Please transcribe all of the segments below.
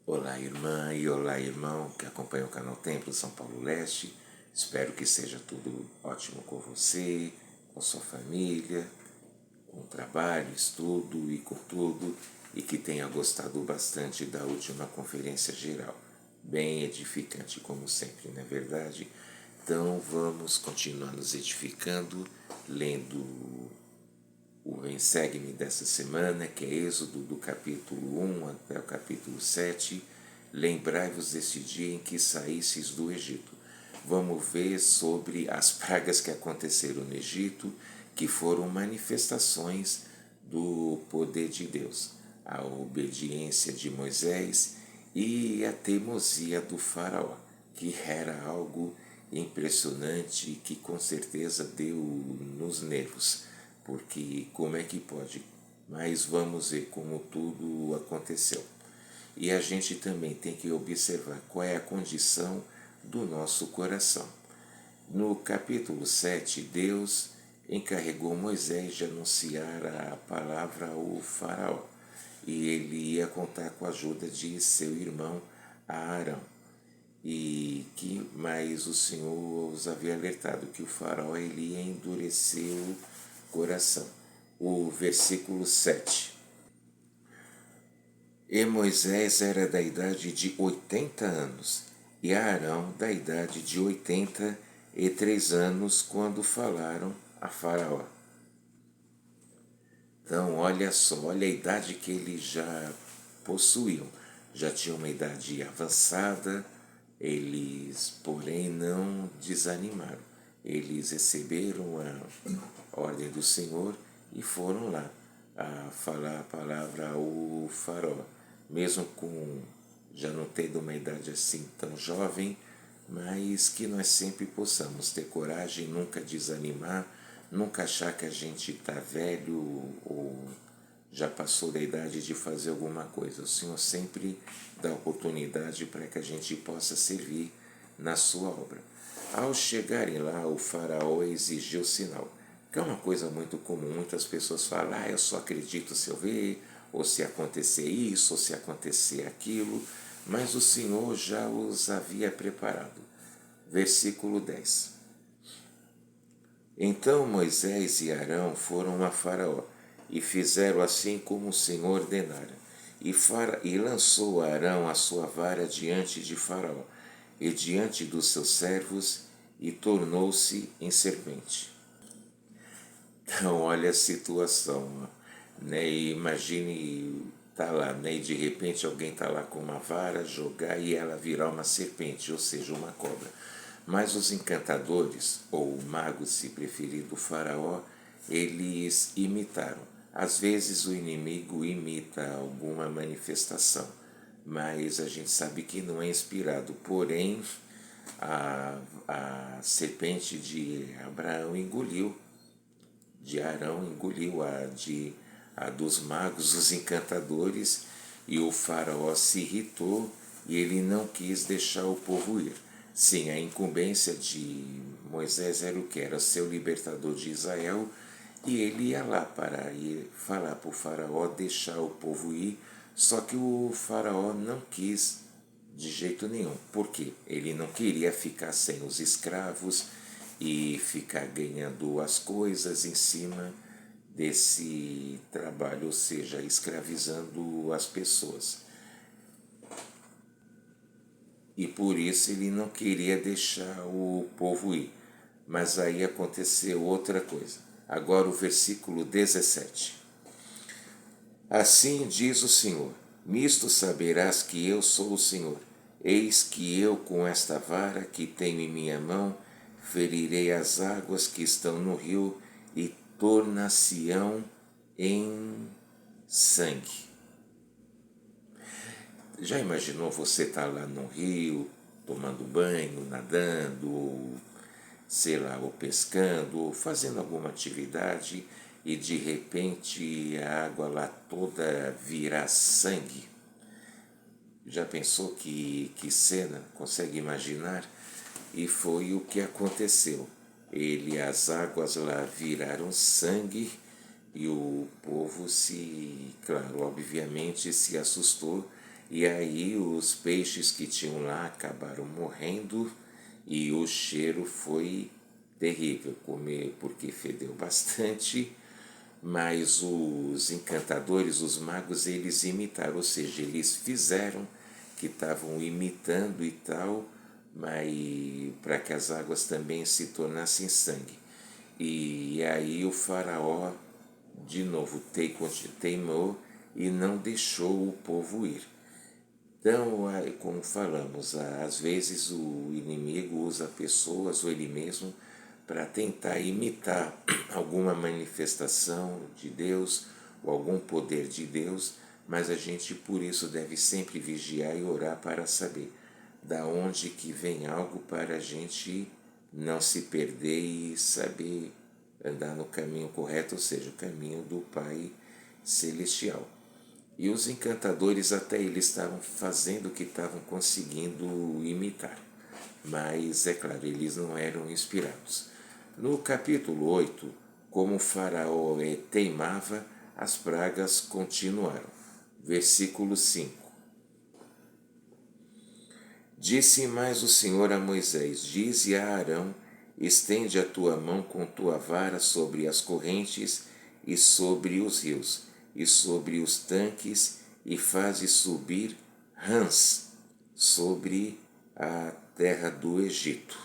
Olá, irmã e olá, irmão que acompanha o canal Templo São Paulo Leste. Espero que seja tudo ótimo com você, com sua família, com o trabalho, estudo e com tudo, e que tenha gostado bastante da última conferência geral. Bem edificante, como sempre, não é verdade? Então vamos continuar nos edificando, lendo o Segue-me dessa semana, que é Êxodo do capítulo 1 até o capítulo 7. Lembrai-vos desse dia em que saísseis do Egito. Vamos ver sobre as pragas que aconteceram no Egito, que foram manifestações do poder de Deus, a obediência de Moisés e a teimosia do faraó, que era algo impressionante e que com certeza deu nos nervos, porque como é que pode? Mas vamos ver como tudo aconteceu. E a gente também tem que observar qual é a condição do nosso coração. No capítulo 7, Deus encarregou Moisés de anunciar a palavra ao faraó, e ele ia contar com a ajuda de seu irmão Arão. Mas o Senhor os havia alertado que o faraó ele ia endurecer o coração. O versículo 7. E Moisés era da idade de 80 anos, e Arão da idade de 83 anos, quando falaram a Faraó. Então, olha só, olha a idade que eles já possuíam. Já tinham uma idade avançada, eles, porém, não desanimaram. Eles receberam a ordem do Senhor e foram lá a falar a palavra ao faraó. Mesmo com já não tendo uma idade assim tão jovem, mas que nós sempre possamos ter coragem, nunca desanimar, nunca achar que a gente está velho ou já passou da idade de fazer alguma coisa. O Senhor sempre dá oportunidade para que a gente possa servir na sua obra. Ao chegarem lá, o faraó exigiu sinal, que é uma coisa muito comum. Muitas pessoas falam, eu só acredito se eu ver, ou se acontecer isso, ou se acontecer aquilo, mas o Senhor já os havia preparado. Versículo 10. Então Moisés e Arão foram a Faraó, e fizeram assim como o Senhor ordenara. E lançou Arão a sua vara diante de Faraó, e diante dos seus servos, e tornou-se em serpente. Então, olha a situação, né? Imagine tá lá, né? E de repente alguém tá lá com uma vara, jogar e ela virar uma serpente, ou seja, uma cobra. Mas os encantadores, ou magos, se preferir, do faraó, eles imitaram. Às vezes o inimigo imita alguma manifestação, mas a gente sabe que não é inspirado. Porém, a serpente de Abraão engoliu, de Arão engoliu a dos magos, os encantadores, e o faraó se irritou e ele não quis deixar o povo ir. Sim, a incumbência de Moisés era o que? Era ser o libertador de Israel, e ele ia lá para ir falar para o faraó deixar o povo ir, só que o faraó não quis de jeito nenhum. Por quê? Ele não queria ficar sem os escravos e ficar ganhando as coisas em cima desse trabalho, ou seja, escravizando as pessoas. E por isso ele não queria deixar o povo ir. Mas aí aconteceu outra coisa. Agora o versículo 17. Assim diz o Senhor, nisto saberás que eu sou o Senhor. Eis que eu, com esta vara que tenho em minha mão, ferirei as águas que estão no rio e tornar-se-ão em sangue. Já imaginou você estar lá no rio, tomando banho, nadando, ou, sei lá, ou pescando, ou fazendo alguma atividade, e de repente a água lá toda virar sangue? Já pensou que cena? Consegue imaginar? E foi o que aconteceu. As águas lá viraram sangue, e o povo claro, obviamente se assustou E aí os peixes que tinham lá acabaram morrendo e o cheiro foi terrível, comer porque fedeu bastante, mas os encantadores, os magos, eles imitaram, ou seja, eles fizeram que estavam imitando e tal, mas para que as águas também se tornassem sangue. E aí o faraó, de novo, teimou e não deixou o povo ir. Então, como falamos, às vezes o inimigo usa pessoas ou ele mesmo para tentar imitar alguma manifestação de Deus ou algum poder de Deus, mas a gente por isso deve sempre vigiar e orar para saber da onde que vem algo para a gente não se perder e saber andar no caminho correto, ou seja, o caminho do Pai Celestial. E os encantadores até eles estavam fazendo o que estavam conseguindo imitar. Mas, é claro, eles não eram inspirados. No capítulo 8, como o faraó teimava, as pragas continuaram. Versículo 5. Disse mais o Senhor a Moisés, dize a Arão, estende a tua mão com tua vara sobre as correntes e sobre os rios, e sobre os tanques, e faze subir rãs sobre a terra do Egito.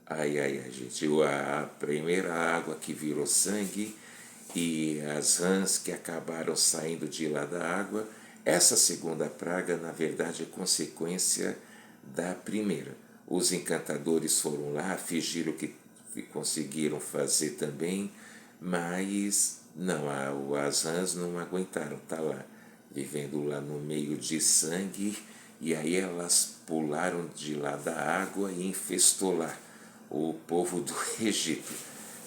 Ai, ai, ai, gente, a primeira água que virou sangue e as rãs que acabaram saindo de lá da água, essa segunda praga, na verdade, é consequência da primeira. Os encantadores foram lá, fingiram que conseguiram fazer também, mas não, as rãs não aguentaram, tá lá, vivendo lá no meio de sangue, e aí elas pularam de lá da água e infestou lá o povo do Egito.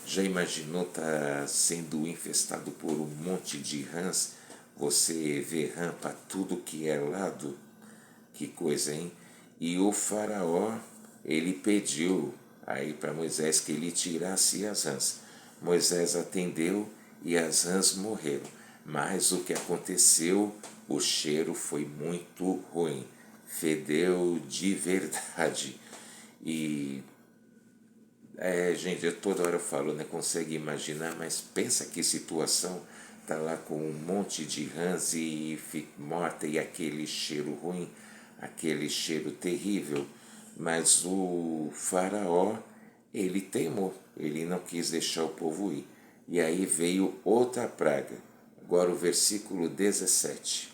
Já imaginou estar sendo infestado por um monte de rãs? Você vê rã para tudo que é lado? Que coisa, hein? E o faraó, ele pediu aí para Moisés que ele tirasse as rãs. Moisés atendeu e as rãs morreram. Mas o que aconteceu, o cheiro foi muito ruim. Fedeu de verdade. E gente, toda hora eu falo, né? Consegue imaginar, mas pensa que situação, tá lá com um monte de rãs e morta e aquele cheiro ruim, aquele cheiro terrível. Mas o faraó, ele teimou, ele não quis deixar o povo ir. E aí veio outra praga. Agora o versículo 17.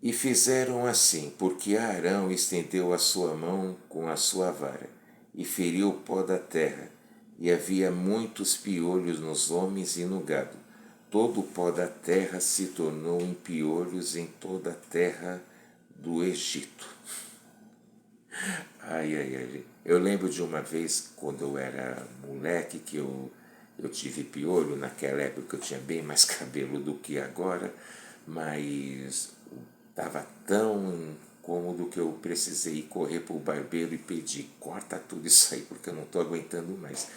E fizeram assim, porque Arão estendeu a sua mão com a sua vara, e feriu o pó da terra, e havia muitos piolhos nos homens e no gado. Todo o pó da terra se tornou em piolhos em toda a terra do Egito. Ai, ai, ai. Eu lembro de uma vez, quando eu era moleque, que eu tive piolho. Naquela época eu tinha bem mais cabelo do que agora, mas estava tão incômodo que eu precisei correr para o barbeiro e pedir, corta tudo isso aí porque eu não estou aguentando mais.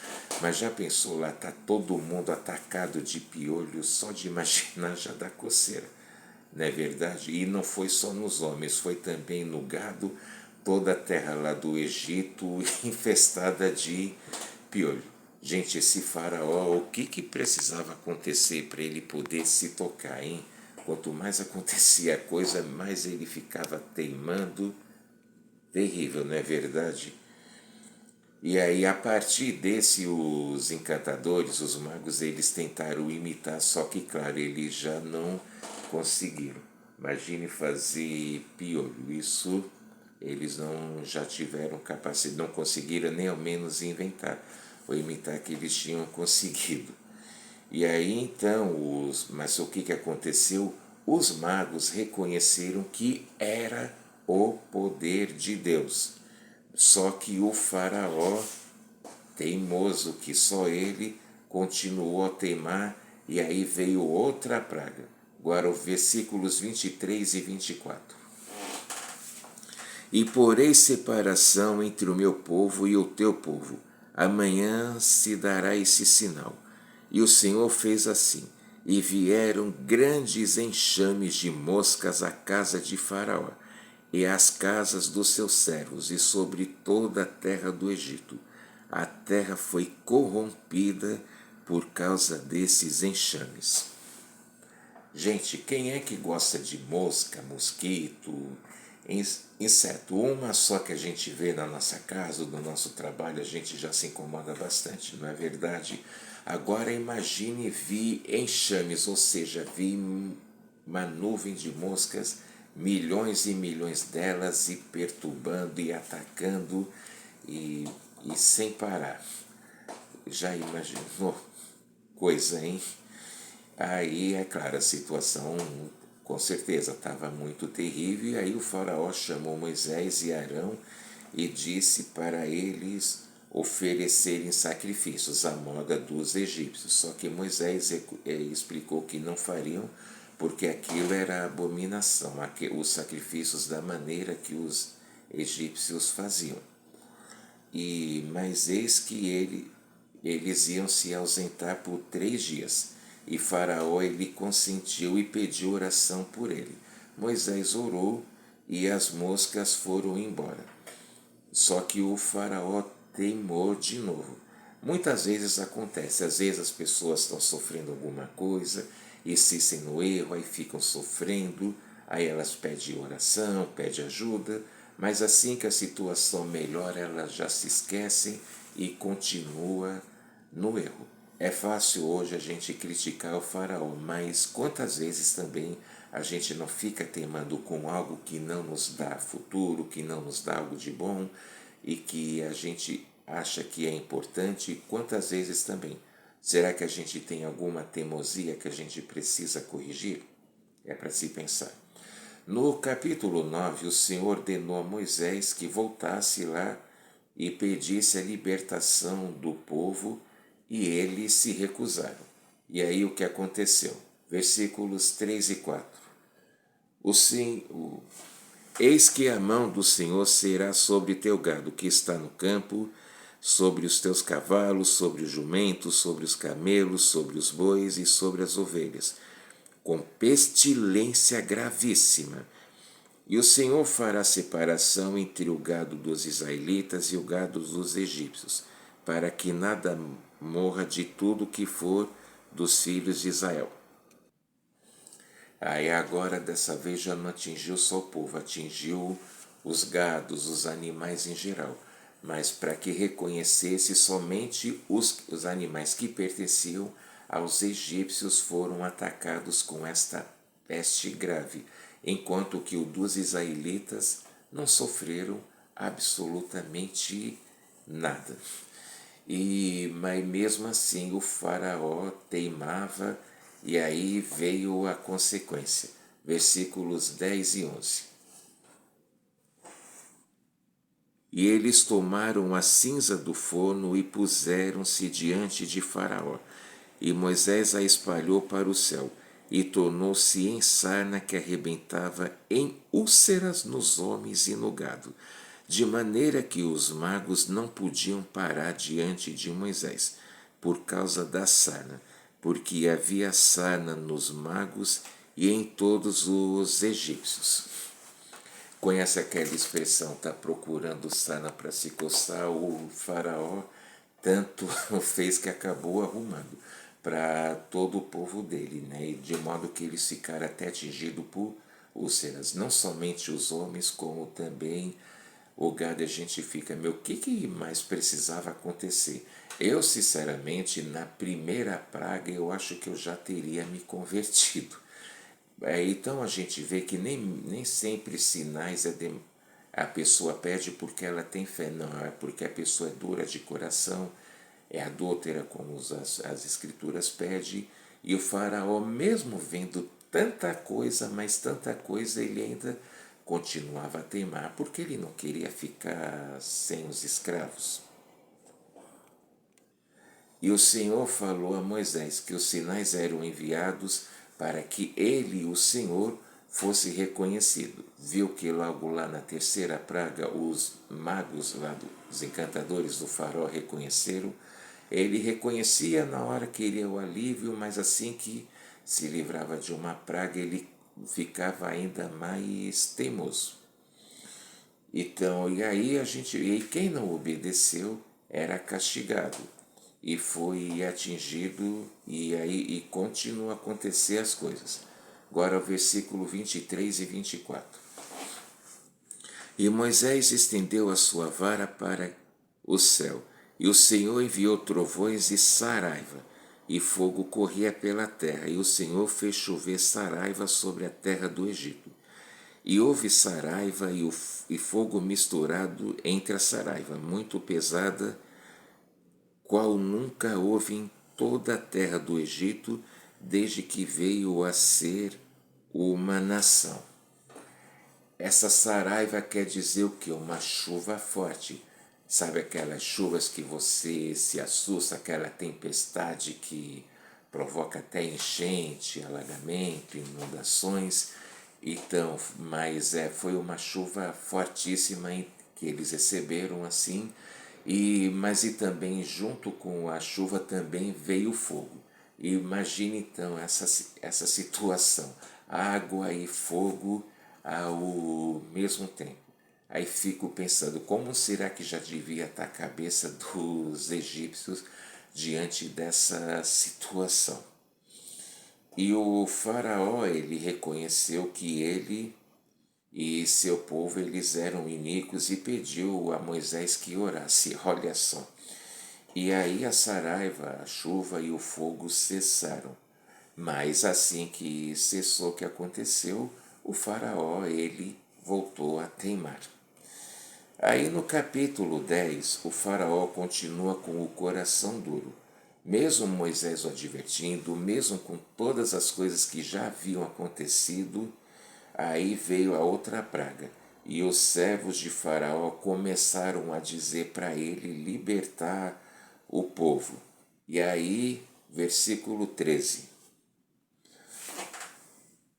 Mas já pensou lá, tá todo mundo atacado de piolho, só de imaginar já dá coceira, não é verdade? E não foi só nos homens, foi também no gado, toda a terra lá do Egito infestada de piolho. Gente, esse faraó, o que precisava acontecer para ele poder se tocar, hein? Quanto mais acontecia a coisa, mais ele ficava teimando. Terrível, não é verdade? E aí, a partir desse, os encantadores, os magos, eles tentaram imitar, só que, claro, eles já não conseguiram. Imagine fazer piolho. Isso eles não já tiveram capacidade, não conseguiram nem ao menos inventar ou imitar que eles tinham conseguido. E aí então, mas o que aconteceu? Os magos reconheceram que era o poder de Deus. Só que o faraó, teimoso que só ele, continuou a teimar e aí veio outra praga. Agora os versículos 23 e 24. E porei separação entre o meu povo e o teu povo. Amanhã se dará esse sinal. E o Senhor fez assim. e vieram grandes enxames de moscas à casa de Faraó, e às casas dos seus servos, e sobre toda a terra do Egito. A terra foi corrompida por causa desses enxames. Gente, quem é que gosta de mosca, mosquito, inseto? Uma só que a gente vê na nossa casa, no nosso trabalho, a gente já se incomoda bastante, não é verdade? Agora imagine vir enxames, ou seja, vir uma nuvem de moscas, milhões e milhões delas, e perturbando e atacando e sem parar. Já imaginou? Coisa, hein? Aí, é claro, a situação com certeza estava muito terrível, e aí o faraó chamou Moisés e Arão e disse para eles oferecerem sacrifícios à moda dos egípcios. Só que Moisés explicou que não fariam, porque aquilo era abominação, os sacrifícios da maneira que os egípcios faziam. Mas eis que eles iam se ausentar por 3 dias. E Faraó ele consentiu e pediu oração por ele. Moisés orou e as moscas foram embora. Só que o Faraó teimou de novo. Muitas vezes acontece, às vezes as pessoas estão sofrendo alguma coisa, insistem no erro, aí ficam sofrendo, aí elas pedem oração, pedem ajuda, mas assim que a situação melhora, elas já se esquecem e continua no erro. É fácil hoje a gente criticar o faraó, mas quantas vezes também a gente não fica teimando com algo que não nos dá futuro, que não nos dá algo de bom e que a gente acha que é importante, e quantas vezes também. Será que a gente tem alguma teimosia que a gente precisa corrigir? É para se pensar. No capítulo 9, o Senhor ordenou a Moisés que voltasse lá e pedisse a libertação do povo, e eles se recusaram. E aí o que aconteceu? Versículos 3 e 4. Eis que a mão do Senhor será sobre teu gado que está no campo, sobre os teus cavalos, sobre os jumentos, sobre os camelos, sobre os bois e sobre as ovelhas, com pestilência gravíssima. E o Senhor fará separação entre o gado dos israelitas e o gado dos egípcios, para que nada morra de tudo que for dos filhos de Israel. Aí agora dessa vez já não atingiu só o povo, atingiu os gados, os animais em geral. Mas para que reconhecesse somente os animais que pertenciam aos egípcios foram atacados com esta peste grave, enquanto que o dos israelitas não sofreram absolutamente nada. Mas mesmo assim o faraó teimava, e aí veio a consequência. Versículos 10 e 11. E eles tomaram a cinza do forno e puseram-se diante de Faraó. E Moisés a espalhou para o céu, e tornou-se em sarna que arrebentava em úlceras nos homens e no gado, de maneira que os magos não podiam parar diante de Moisés, por causa da sarna, porque havia sarna nos magos e em todos os egípcios. Conhece aquela expressão, está procurando sarna para se coçar? O faraó tanto fez que acabou arrumando para todo o povo dele, né? De modo que eles ficaram até atingidos por úlceras. Não somente os homens, como também o gado. A gente fica, o que mais precisava acontecer? Eu, sinceramente, na primeira praga, eu acho que eu já teria me convertido. Então a gente vê que nem sempre sinais a pessoa pede porque ela tem fé, não, é porque a pessoa é dura de coração, é adúltera, como as escrituras pedem, e o faraó, mesmo vendo tanta coisa, mas tanta coisa, ele ainda continuava a teimar, porque ele não queria ficar sem os escravos. E o Senhor falou a Moisés que os sinais eram enviados para que ele, o Senhor, fosse reconhecido. Viu que logo lá na terceira praga, os magos lá os encantadores do faraó reconheceram. Ele reconhecia na hora que queria o alívio, mas assim que se livrava de uma praga, ele ficava ainda mais teimoso. Então, e quem não obedeceu era castigado e foi atingido, e continua a acontecer as coisas. Agora o versículo 23 e 24. E Moisés estendeu a sua vara para o céu, e o Senhor enviou trovões e saraiva, e fogo corria pela terra, e o Senhor fez chover saraiva sobre a terra do Egito. E houve saraiva e fogo misturado entre a saraiva, muito pesada, qual nunca houve em toda a terra do Egito, desde que veio a ser uma nação. Essa saraiva quer dizer o quê? Uma chuva forte. Sabe aquelas chuvas que você se assusta, aquela tempestade que provoca até enchente, alagamento, inundações? Então, mas foi uma chuva fortíssima que eles receberam assim, mas também junto com a chuva também veio fogo. E imagine então essa situação, água e fogo ao mesmo tempo. Aí fico pensando, como será que já devia estar a cabeça dos egípcios diante dessa situação? E o faraó, ele reconheceu que ele e seu povo, eles eram iníquos, e pediu a Moisés que orasse. Olha só. E aí a saraiva, a chuva e o fogo cessaram. Mas assim que cessou, o que aconteceu? O faraó, ele voltou a teimar. Aí no capítulo 10, o faraó continua com o coração duro. Mesmo Moisés o advertindo, mesmo com todas as coisas que já haviam acontecido, aí veio a outra praga. E os servos de Faraó começaram a dizer para ele libertar o povo. E aí, versículo 13.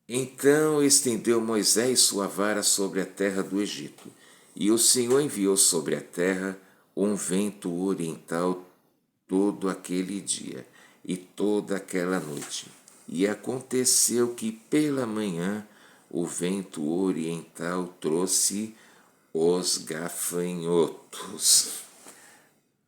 Então estendeu Moisés sua vara sobre a terra do Egito, e o Senhor enviou sobre a terra um vento oriental todo aquele dia e toda aquela noite. E aconteceu que pela manhã o vento oriental trouxe os gafanhotos.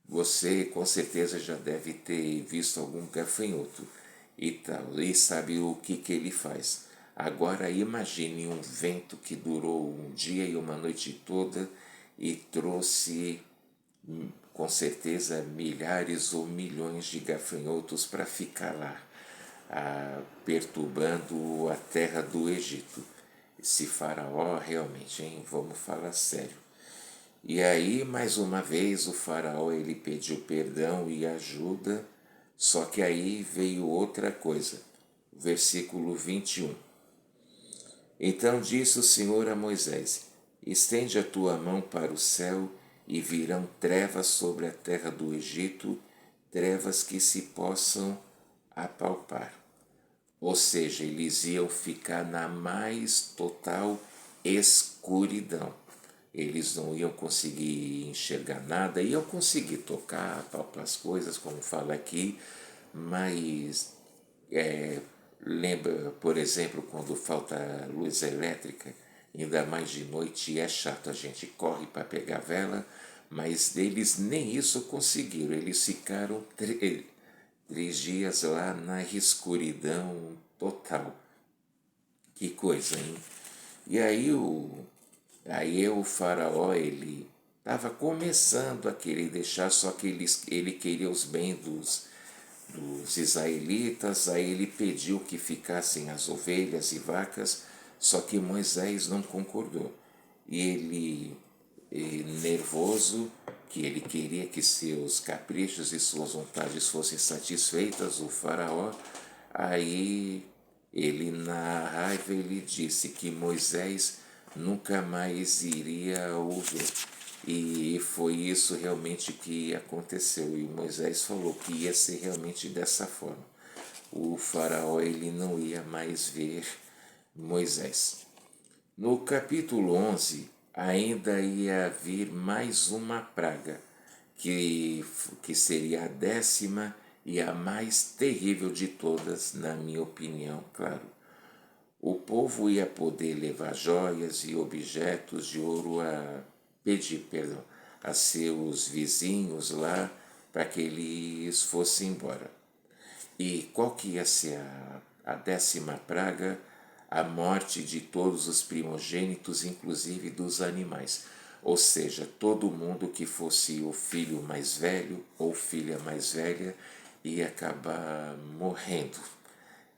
Você com certeza já deve ter visto algum gafanhoto e tal, e sabe o que ele faz. Agora imagine um vento que durou um dia e uma noite toda e trouxe com certeza milhares ou milhões de gafanhotos para ficar lá, perturbando a terra do Egito. Esse faraó realmente, hein? Vamos falar sério. E aí, mais uma vez, o faraó ele pediu perdão e ajuda, só que aí veio outra coisa. Versículo 21. Então disse o Senhor a Moisés: estende a tua mão para o céu, e virão trevas sobre a terra do Egito, trevas que se possam apalpar. Ou seja, eles iam ficar na mais total escuridão. Eles não iam conseguir enxergar nada, iam conseguir tocar, apalpar as coisas, como fala aqui, mas lembra, por exemplo, quando falta luz elétrica, ainda mais de noite, é chato, a gente corre para pegar vela, mas eles nem isso conseguiram, eles ficaram 3 dias lá na escuridão total. Que coisa, hein? E aí o faraó, ele estava começando a querer deixar, só que ele queria os bens dos israelitas, aí ele pediu que ficassem as ovelhas e vacas, só que Moisés não concordou. E ele, nervoso, que ele queria que seus caprichos e suas vontades fossem satisfeitas, o faraó, aí ele, na raiva, ele disse que Moisés nunca mais iria ouvir. E foi isso realmente que aconteceu. E Moisés falou que ia ser realmente dessa forma. O faraó ele não ia mais ver Moisés. No capítulo 11, ainda ia vir mais uma praga, que seria a 10ª e a mais terrível de todas, na minha opinião, claro. O povo ia poder levar joias e objetos de ouro a seus vizinhos lá para que eles fossem embora. E qual que ia ser a 10ª praga? A morte de todos os primogênitos, inclusive dos animais. Ou seja, todo mundo que fosse o filho mais velho ou filha mais velha ia acabar morrendo.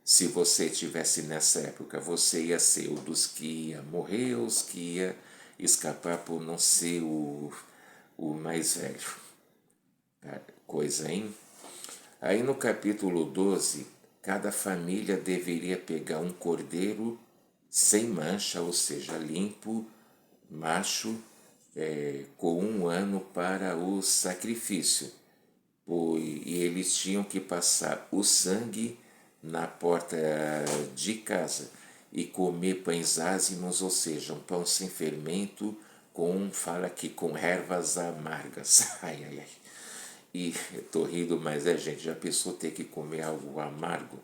Se você tivesse nessa época, você ia ser o dos que ia morrer ou os que ia escapar por não ser o mais velho. Coisa, hein? Aí no capítulo 12, cada família deveria pegar um cordeiro sem mancha, ou seja, limpo, macho, com 1 ano para o sacrifício. E eles tinham que passar o sangue na porta de casa e comer pães ázimos, ou seja, um pão sem fermento, fala aqui, com ervas amargas. Ai, ai, ai. E estou rindo, mas gente, já pensou ter que comer algo amargo?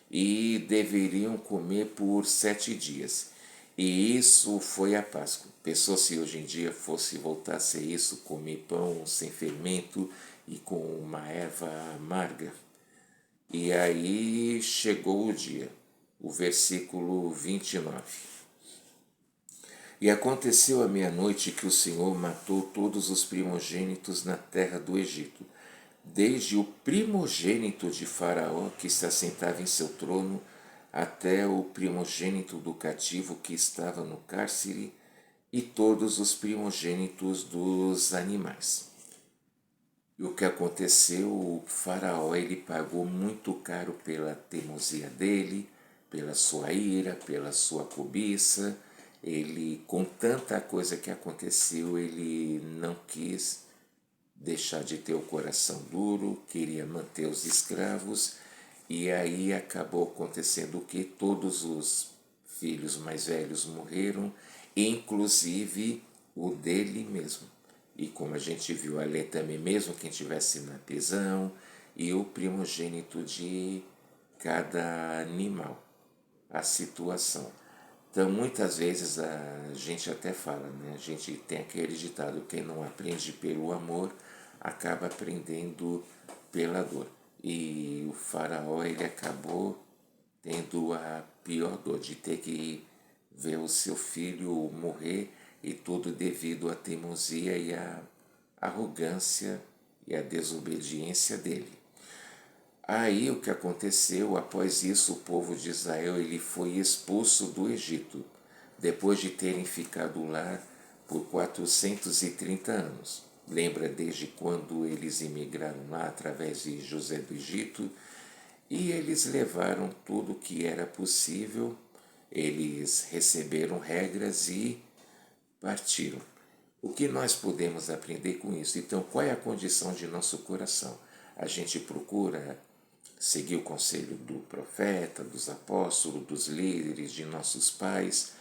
E deveriam comer por 7 dias. E isso foi a Páscoa. Pensou se hoje em dia fosse voltar a ser isso, comer pão sem fermento e com uma erva amarga? E aí chegou o dia, o versículo 29. E aconteceu à meia-noite que o Senhor matou todos os primogênitos na terra do Egito, desde o primogênito de Faraó, que se assentava em seu trono, até o primogênito do cativo que estava no cárcere, e todos os primogênitos dos animais. E o que aconteceu? O Faraó ele pagou muito caro pela teimosia dele, pela sua ira, pela sua cobiça. Ele, com tanta coisa que aconteceu, ele não quis deixar de ter o coração duro, queria manter os escravos, e aí acabou acontecendo que todos os filhos mais velhos morreram, inclusive o dele mesmo. E como a gente viu ali também, mesmo quem estivesse na prisão, e o primogênito de cada animal, a situação. Então, muitas vezes a gente até fala, né? A gente tem aquele ditado, quem não aprende pelo amor, acaba aprendendo pela dor. E o faraó, ele acabou tendo a pior dor de ter que ver o seu filho morrer, e tudo devido à teimosia e à arrogância e à desobediência dele. Aí o que aconteceu? Após isso, o povo de Israel ele foi expulso do Egito, depois de terem ficado lá por 430 anos. Lembra desde quando eles imigraram lá através de José do Egito? E eles levaram tudo o que era possível, eles receberam regras e partiram. O que nós podemos aprender com isso? Então, qual é a condição de nosso coração? A gente procura seguir o conselho do profeta, dos apóstolos, dos líderes, de nossos pais,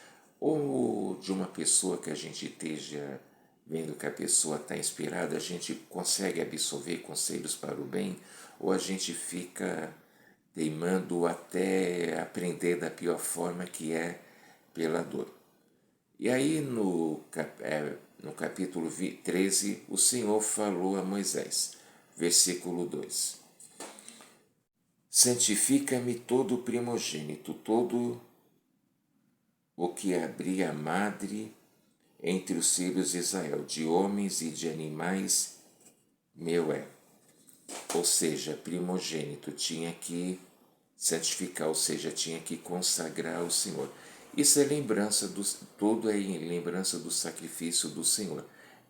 ou de uma pessoa que a gente esteja vendo que a pessoa está inspirada, a gente consegue absorver conselhos para o bem, ou a gente fica teimando até aprender da pior forma, que é pela dor. E aí no capítulo 13, o Senhor falou a Moisés, versículo 2: Santifica-me todo primogênito, todo o que abrir a madre entre os filhos de Israel, de homens e de animais, meu é. Ou seja, primogênito tinha que santificar, ou seja, tinha que consagrar ao Senhor. Isso é lembrança todo é em lembrança do sacrifício do Senhor,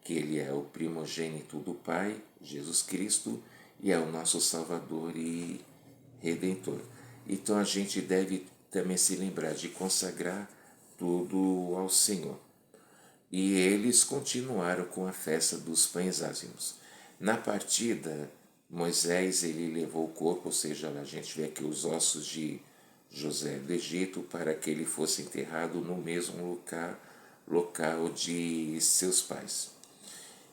que ele é o primogênito do Pai, Jesus Cristo, e é o nosso Salvador e Redentor. Então a gente deve também se lembrar de consagrar tudo ao Senhor. E eles continuaram com a festa dos pães ázimos. Na partida, Moisés ele levou o corpo, ou seja, a gente vê aqui os ossos de José do Egito, para que ele fosse enterrado no mesmo local de seus pais.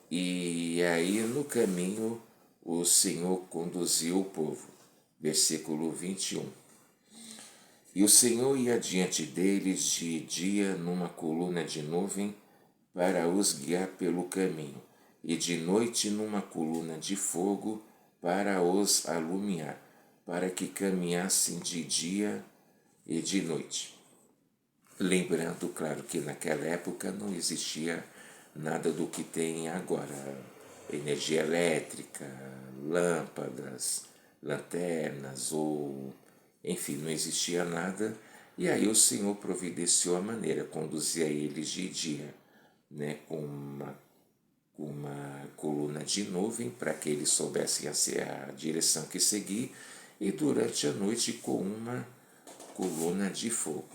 E aí no caminho o Senhor conduziu o povo. Versículo 21. E o Senhor ia diante deles de dia numa coluna de nuvem para os guiar pelo caminho, e de noite numa coluna de fogo para os alumiar, para que caminhassem de dia e de noite. Lembrando, claro, que naquela época não existia nada do que tem agora. Energia elétrica, lâmpadas, lanternas, ou enfim, não existia nada. E aí o Senhor providenciou a maneira, conduzia eles de dia, né, com uma coluna de nuvem para que eles soubessem a direção que seguir, e durante a noite com uma coluna de fogo.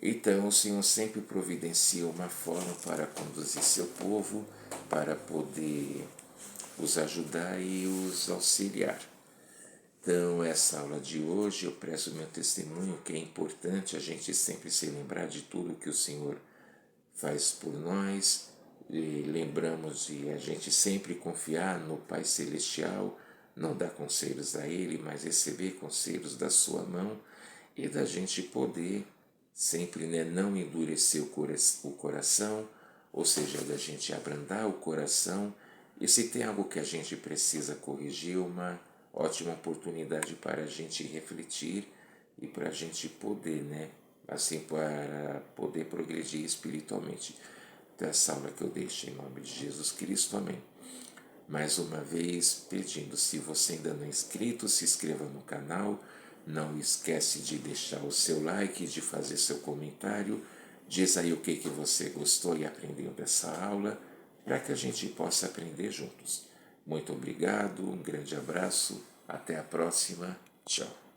Então o Senhor sempre providencia uma forma para conduzir seu povo, para poder os ajudar e os auxiliar. Então, essa aula de hoje, eu presto meu testemunho que é importante a gente sempre se lembrar de tudo que o Senhor faz por nós, e lembramos de a gente sempre confiar no Pai Celestial, não dar conselhos a Ele, mas receber conselhos da sua mão, e da gente poder sempre, né, não endurecer o coração, ou seja, da gente abrandar o coração, e se tem algo que a gente precisa corrigir, uma ótima oportunidade para a gente refletir e para a gente poder, né, assim, para poder progredir espiritualmente. Dessa aula que eu deixo em nome de Jesus Cristo, amém. Mais uma vez pedindo, se você ainda não é inscrito, se inscreva no canal, não esquece de deixar o seu like, de fazer seu comentário, diz aí o que você gostou e aprendeu dessa aula, para que a gente possa aprender juntos. Muito obrigado, um grande abraço, até a próxima, tchau.